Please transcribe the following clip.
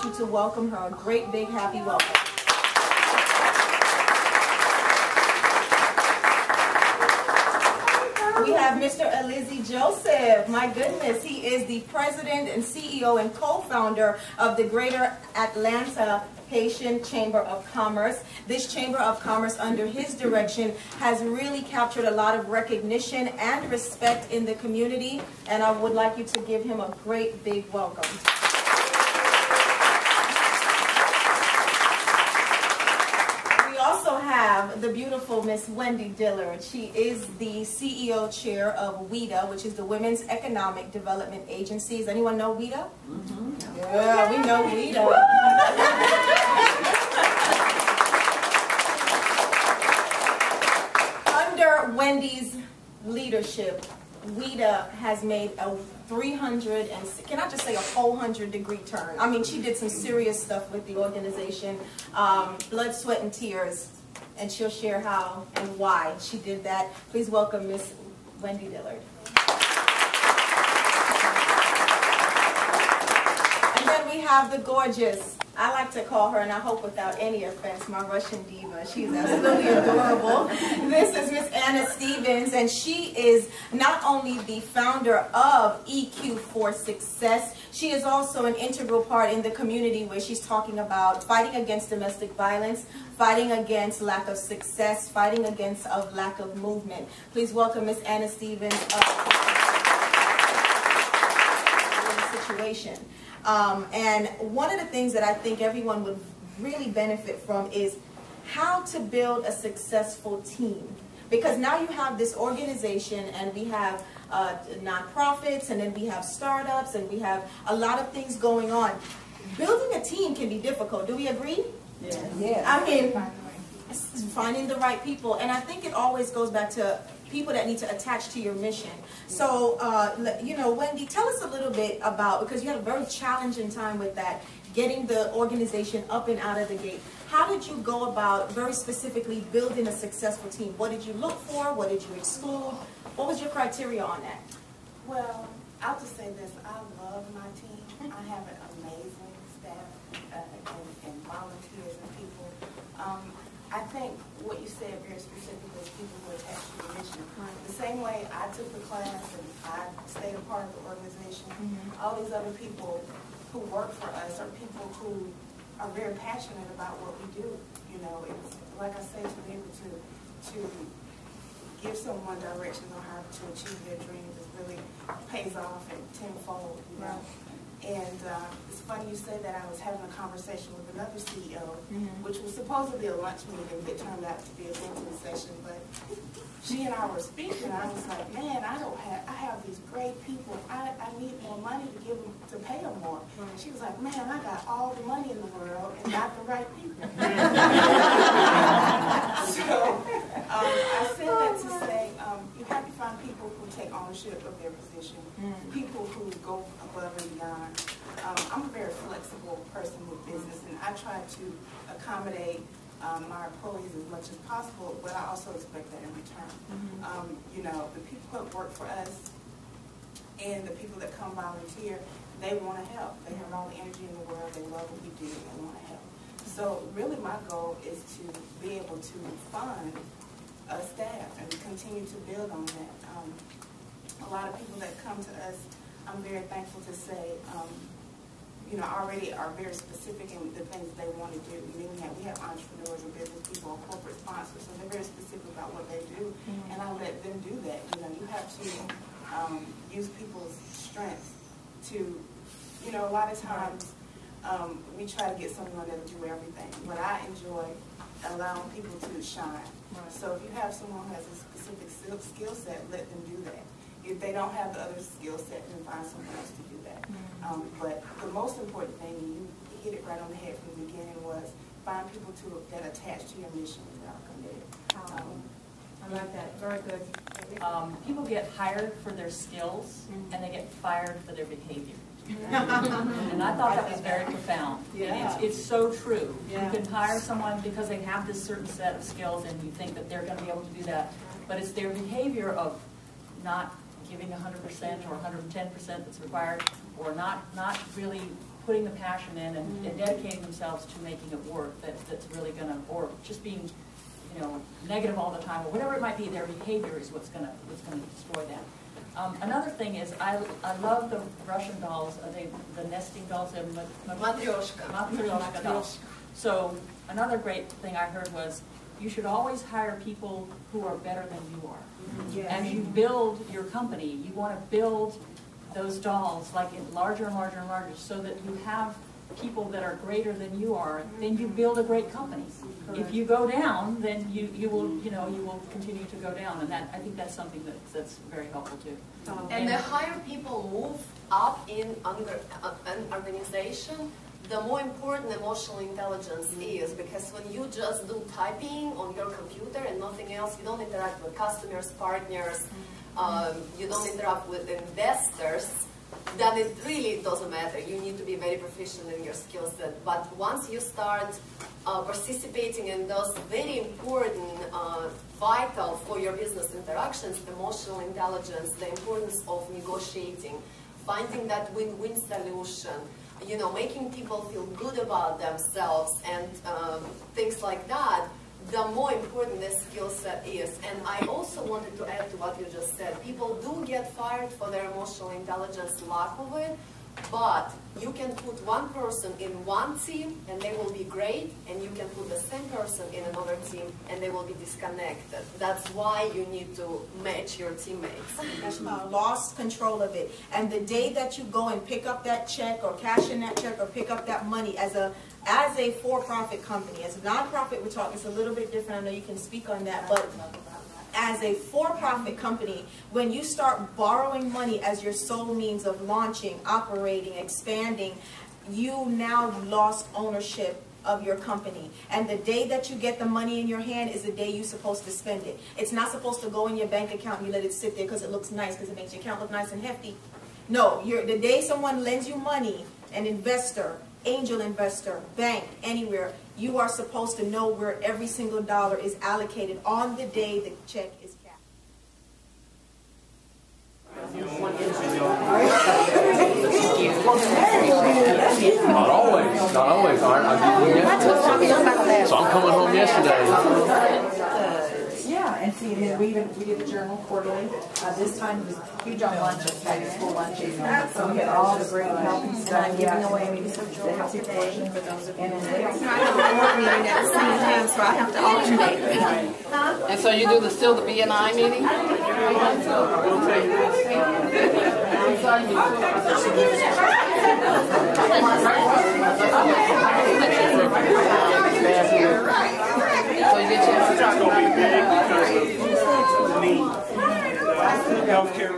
you to welcome her. A great big happy welcome. We have Mr. Elizzy Joseph. My goodness, he is the president and CEO and co-founder of the Greater Atlanta Haitian Chamber of Commerce. This Chamber of Commerce, under his direction, has really captured a lot of recognition and respect in the community, and I would like you to give him a great big welcome. We also have the beautiful Miss Wendy Dillard. She is the CEO chair of WEDA, which is the Women's Economic Development Agency. Does anyone know WEDA? Mm-hmm. Yeah, we know WEDA. Under Wendy's leadership, WEDA has made a 300 and, can I just say, a 400-degree turn. I mean, she did some serious stuff with the organization, blood, sweat, and tears, and she'll share how and why she did that. Please welcome Miss Wendy Dillard. And then we have the gorgeous, I like to call her, and I hope without any offense, my Russian diva. She's absolutely adorable. This is Miss Anna Stevens, and she is not only the founder of EQ for Success, she is also an integral part in the community where she's talking about fighting against domestic violence, fighting against lack of success, fighting against lack of movement. Please welcome Miss Anna Stevens situation. And one of the things that I think everyone would really benefit from is how to build a successful team. Because now you have this organization, and we have nonprofits, and then we have startups, and we have a lot of things going on. Building a team can be difficult. Do we agree? Yeah. Yeah. I mean, finding the right people. And I think it always goes back to people that need to attach to your mission. So, you know, Wendy, tell us a little bit about, because you had a very challenging time with that, getting the organization up and out of the gate. How did you go about very specifically building a successful team? What did you look for? What did you exclude? What was your criteria on that? Well, I'll just say this. I love my team. I have an amazing staff and volunteers and people. I think what you said very specifically is people who attach to the mission. The same way I took the class and I stayed a part of the organization, all these other people who work for us are people who are very passionate about what we do. You know, it's like I say, to be able to give someone direction on how to achieve their dreams, it really pays off and tenfold, you know. And it's funny you say that. I was having a conversation with another CEO, which was supposed to be a lunch meeting, but it turned out to be a venting session. But she and I were speaking, and I was like, man, I have these great people. I need more money to give them, to pay them more. And she was like, man, I got all the money in the world and not the right people. So I said that to say, you have to find people who take ownership of their position, people who go above and beyond. I'm a very flexible person with business, and I try to accommodate my employees as much as possible, but I also expect that in return. You know, the people that work for us and the people that come volunteer, they want to help. They have all the energy in the world. They love what we do. They want to help. So really my goal is to be able to fund a staff and continue to build on that. A lot of people that come to us, I'm very thankful to say, you know, already are very specific in the things they want to do. I mean, we have entrepreneurs or business people or corporate sponsors, so they're very specific about what they do, and I let them do that. You know, you have to use people's strengths to, you know, a lot of times we try to get someone that'll do everything, but I enjoy allowing people to shine. So if you have someone who has a specific skill set, let them do that. If they don't have the other skill set, then find someone else to do that. But the most important thing, and you hit it right on the head from the beginning, was find people that attach to your mission and are committed. I like that. Very good. People get hired for their skills, and they get fired for their behavior. And I thought that was very profound. Yeah. It's so true. Yeah. You can hire someone because they have this certain set of skills, and you think that they're going to be able to do that. But it's their behavior of not giving 100% or 110% that's required, or not really putting the passion in and dedicating themselves to making it work, that's really going to, or just being, you know, negative all the time, or whatever it might be, their behavior is what's going to destroy them. Another thing is, I love the Russian dolls, the nesting dolls, Matryoshka dolls. So another great thing I heard was, you should always hire people who are better than you are. Yes. As you build your company, you want to build those dolls like in larger and larger and larger, so that you have people that are greater than you are. Then you build a great company. Correct. If you go down, then you will continue to go down, and I think that's something that's very helpful too. And the higher people move up in an organization, the more important emotional intelligence is, because when you just do typing on your computer and nothing else, you don't interact with customers, partners, you don't interact with investors, then it really doesn't matter. You need to be very proficient in your skill set. But once you start participating in those very important, vital for your business interactions, emotional intelligence, the importance of negotiating, finding that win-win solution, you know, making people feel good about themselves and things like that, the more important this skill set is. And I also wanted to add to what you just said. People do get fired for their emotional intelligence, lack of it, but you can put one person in one team and they will be great, and you can put the same person in another team and they will be disconnected. That's why you need to match your teammates. Lost control of it. And the day that you go and pick up that check or cash in that check or pick up that money as a for-profit company, as a non-profit, we're talking, it's a little bit different. I know you can speak on that, but as a for-profit company, when you start borrowing money as your sole means of launching, operating, expanding, you now lost ownership of your company. And the day that you get the money in your hand is the day you're supposed to spend it. It's not supposed to go in your bank account and you let it sit there because it looks nice, because it makes your account look nice and hefty. No, the day someone lends you money, an investor, angel investor, bank, anywhere, you are supposed to know where every single dollar is allocated on the day the check is cashed. Not always. So I'm coming home yesterday. Yeah, and see, we did the journal quarterly. This time it was huge on lunches, having school lunches. So we had all the great healthy stuff, giving away the healthy portion. And then I have a board meeting at the same time, so I have to alternate. And so you do still the BNI meeting? So you get your Healthcare.